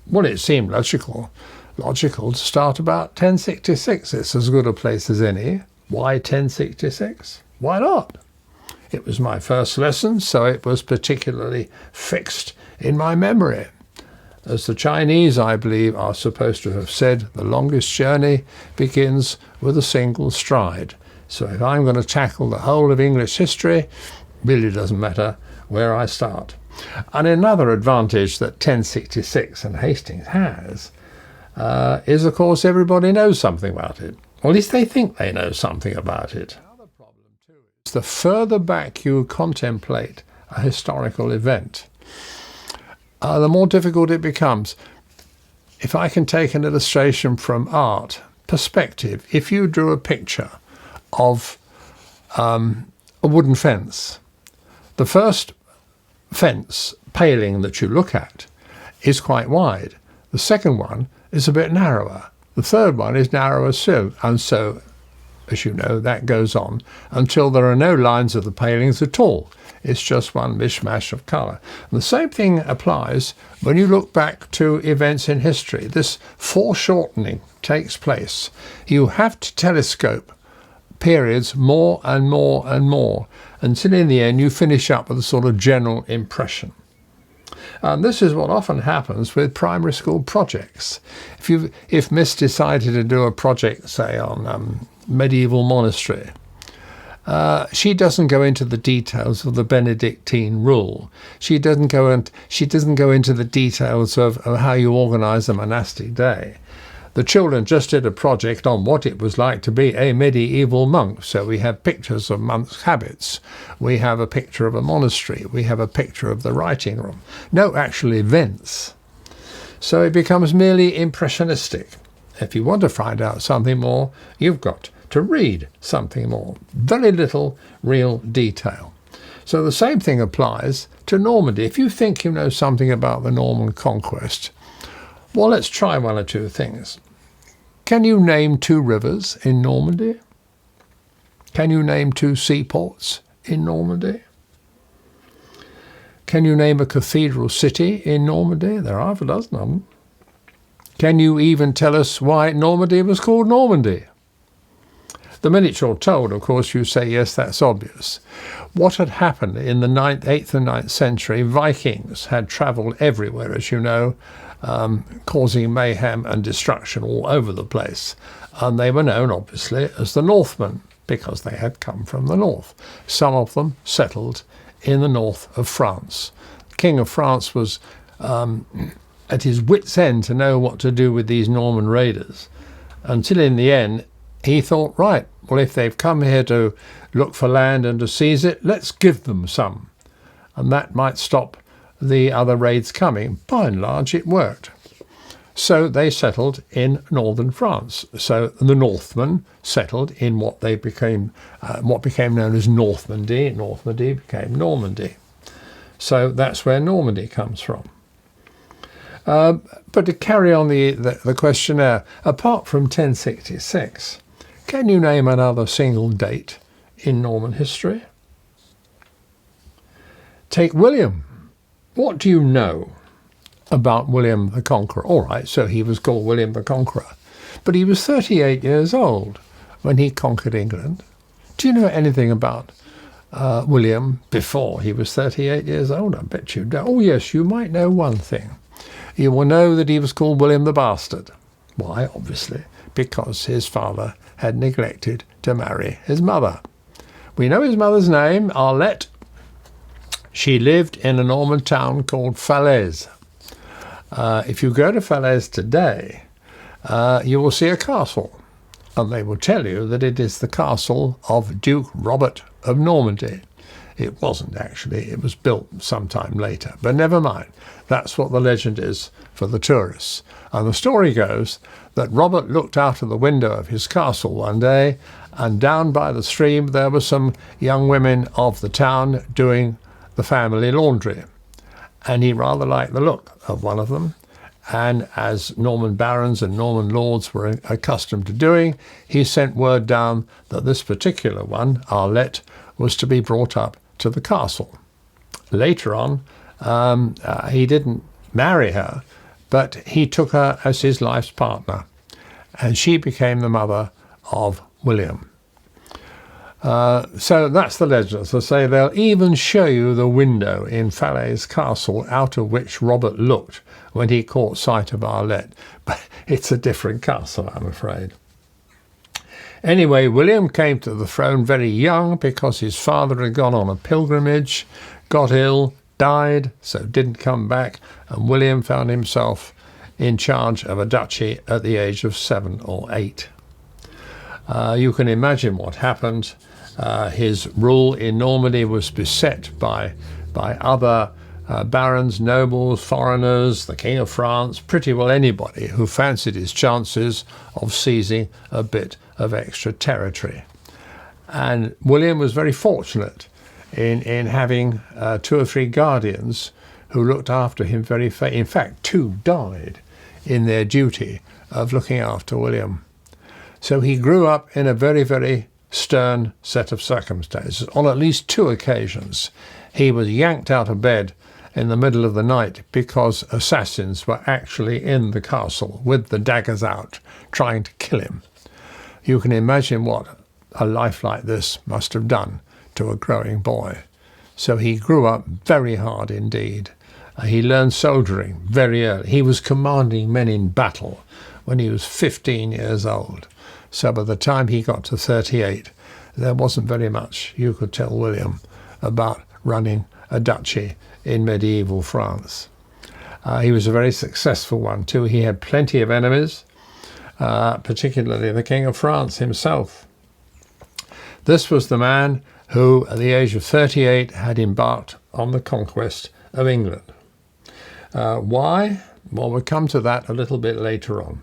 Well, it seemed logical to start about 1066. It's as good a place as any. Why 1066? Why not? It was my first lesson, so it was particularly fixed in my memory. As the Chinese, I believe, are supposed to have said, the longest journey begins with a single stride. So if I'm going to tackle the whole of English history, really doesn't matter where I start. And another advantage that 1066 and Hastings has is, of course, everybody knows something about it. Or at least they think they know something about it. Another problem, too, is the further back you contemplate a historical event, the more difficult it becomes. If I can take an illustration from art, perspective, if you drew a picture of a wooden fence, the first fence paling that you look at is quite wide. The second one is a bit narrower. The third one is narrower still. And so, as you know, that goes on until there are no lines of the palings at all. It's just one mishmash of colour. And the same thing applies when you look back to events in history. This foreshortening takes place. You have to telescope periods more and more and more until in the end you finish up with a sort of general impression. And this is what often happens with primary school projects. If Miss decided to do a project, say, on medieval monastery, she doesn't go into the details of the Benedictine rule. She doesn't go into the details of how you organise a monastic day. The children just did a project on what it was like to be a medieval monk. So we have pictures of monks' habits. We have a picture of a monastery. We have a picture of the writing room. No actual events. So it becomes merely impressionistic. If you want to find out something more, you've got to read something more. Very little real detail. So the same thing applies to Normandy. If you think you know something about the Norman conquest, well, let's try one or two things. Can you name 2 rivers in Normandy? Can you name 2 seaports in Normandy? Can you name a cathedral city in Normandy? There are half a dozen of them. Can you even tell us why Normandy was called Normandy? The minute you're told, of course, you say, yes, that's obvious. What had happened in the 8th and 9th century, Vikings had travelled everywhere, as you know, causing mayhem and destruction all over the place. And they were known, obviously, as the Northmen, because they had come from the north. Some of them settled in the north of France. The King of France was at his wit's end to know what to do with these Norman raiders, until in the end he thought, right, well, if they've come here to look for land and to seize it, let's give them some. And that might stop the other raids coming. By and large, it worked. So they settled in northern France. So the Northmen settled in what became known as Normandy. Normandy became Normandy. So that's where Normandy comes from. But to carry on the questionnaire, apart from 1066, can you name another single date in Norman history? Take William. What do you know about William the Conqueror? All right, so he was called William the Conqueror, but he was 38 years old when he conquered England. Do you know anything about William before he was 38 years old? I bet you don't. Oh, yes, you might know one thing. You will know that he was called William the Bastard. Why? Obviously, because his father had neglected to marry his mother. We know his mother's name, Arlette. She lived in a Norman town called Falaise. If you go to Falaise today, you will see a castle, and they will tell you that it is the castle of Duke Robert of Normandy. It wasn't actually, it was built sometime later, but never mind. That's what the legend is for the tourists. And the story goes that Robert looked out of the window of his castle one day, and down by the stream there were some young women of the town doing the family laundry. And he rather liked the look of one of them. And as Norman barons and Norman lords were accustomed to doing, he sent word down that this particular one, Arlette, was to be brought up to the castle. Later on, he didn't marry her, but he took her as his life's partner, and she became the mother of William. So that's the legend. As I say, they'll even show you the window in Falaise Castle out of which Robert looked when he caught sight of Arlette. But it's a different castle, I'm afraid. Anyway, William came to the throne very young because his father had gone on a pilgrimage, got ill, died, so didn't come back, and William found himself in charge of a duchy at the age of 7 or 8. You can imagine what happened. His rule in Normandy was beset by other barons, nobles, foreigners, the King of France, pretty well anybody who fancied his chances of seizing a bit of extra territory. And William was very fortunate in having 2 or 3 guardians who looked after him very faithfully. In fact, 2 died in their duty of looking after William. So he grew up in a very, very stern set of circumstances. On at least 2 occasions, he was yanked out of bed in the middle of the night because assassins were actually in the castle with the daggers out, trying to kill him. You can imagine what a life like this must have done to a growing boy. So he grew up very hard indeed. He learned soldiering very early. He was commanding men in battle when he was 15 years old. So by the time he got to 38, there wasn't very much you could tell William about running a duchy in medieval France. He was a very successful one too. He had plenty of enemies, particularly the King of France himself. This was the man who, at the age of 38, had embarked on the conquest of England. Why? Well, we'll come to that a little bit later on.